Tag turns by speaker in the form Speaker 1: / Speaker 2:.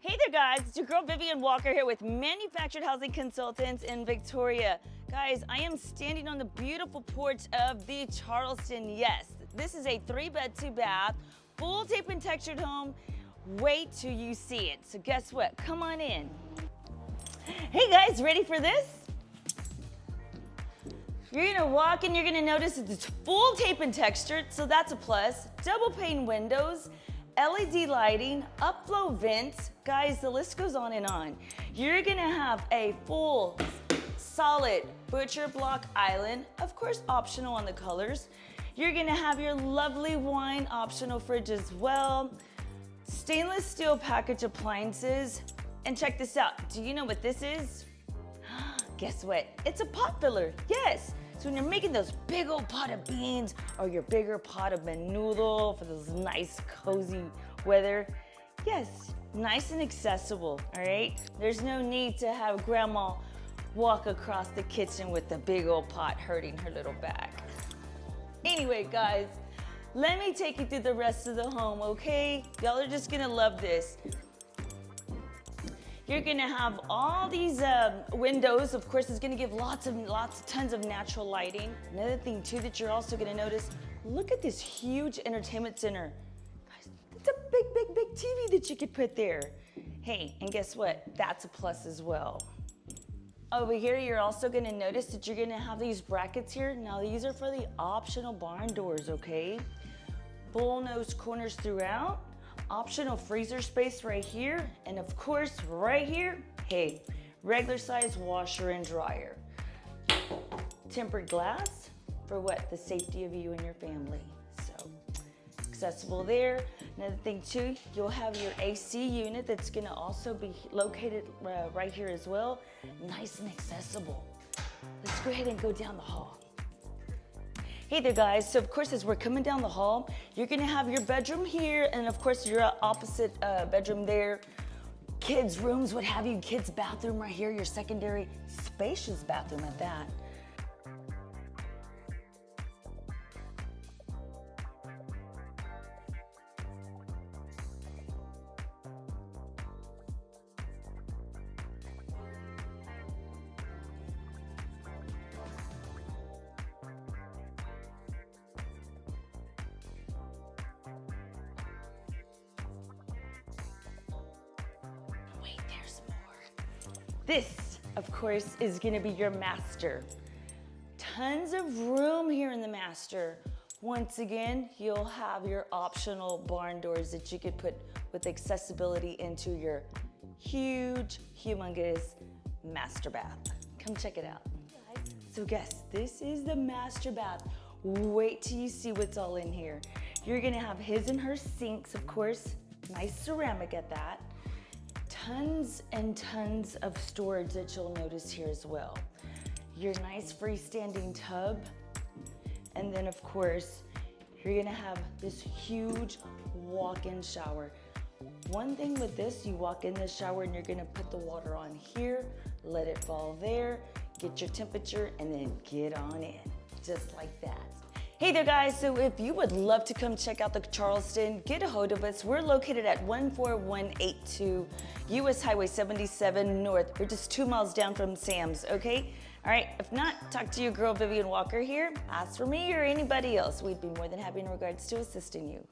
Speaker 1: Hey there guys, it's your girl Vivian Walker here with Manufactured Housing Consultants in Victoria. Guys, I am standing on the beautiful porch of the Charleston. Yes, this is a 3-bed, 2-bath, full tape and textured home. Wait till you see it. So guess what? Come on in. Hey guys, ready for this? You're gonna walk and you're gonna notice that it's full tape and textured, so that's a plus. Double pane windows, LED lighting, upflow vents. Guys, the list goes on and on. You're gonna have a full, solid butcher block island, of course optional on the colors. You're gonna have your lovely wine optional fridge as well. Stainless steel package appliances. And check this out, do you know what this is? Guess what? It's a pot filler, yes. So when you're making those big old pot of beans or your bigger pot of menudo for those nice cozy weather, yes, nice and accessible, all right? There's no need to have grandma walk across the kitchen with the big old pot hurting her little back. Anyway, guys, let me take you through the rest of the home, okay? Y'all are just gonna love this. You're gonna have all these windows. Of course, it's gonna give tons of natural lighting. Another thing too that you're also gonna notice, look at this huge entertainment center. Guys, it's a big TV that you could put there. Hey, and guess what? That's a plus as well. Over here, you're also gonna notice that you're gonna have these brackets here. Now, these are for the optional barn doors, okay? Bullnose corners throughout. Optional freezer space right here, and of course right here, hey, regular size washer and dryer. Tempered glass for what? The safety of you and your family. So accessible there. Another thing too, you'll have your AC unit that's gonna also be located right here as well. Nice and accessible. Let's go ahead and go down the hall. Hey there guys, so of course as we're coming down the hall, you're gonna have your bedroom here and of course your opposite bedroom there. Kids' rooms, what have you, kids' bathroom right here, your secondary spacious bathroom at that. This, of course, is gonna be your master. Tons of room here in the master. Once again, you'll have your optional barn doors that you could put with accessibility into your huge, humongous master bath. Come check it out. So guys, this is the master bath. Wait till you see what's all in here. You're gonna have his and her sinks, of course, nice ceramic at that. Tons and tons of storage that you'll notice here as well. Your nice freestanding tub. And then of course, you're gonna have this huge walk-in shower. One thing with this, you walk in the shower and you're gonna put the water on here, let it fall there, get your temperature, and then get on in, just like that. Hey there guys, so if you would love to come check out the Charleston, get a hold of us. We're located at 14182 US Highway 77 North. We're just 2 miles down from Sam's, okay? All right, if not, talk to your girl Vivian Walker here. Ask for me or anybody else. We'd be more than happy in regards to assisting you.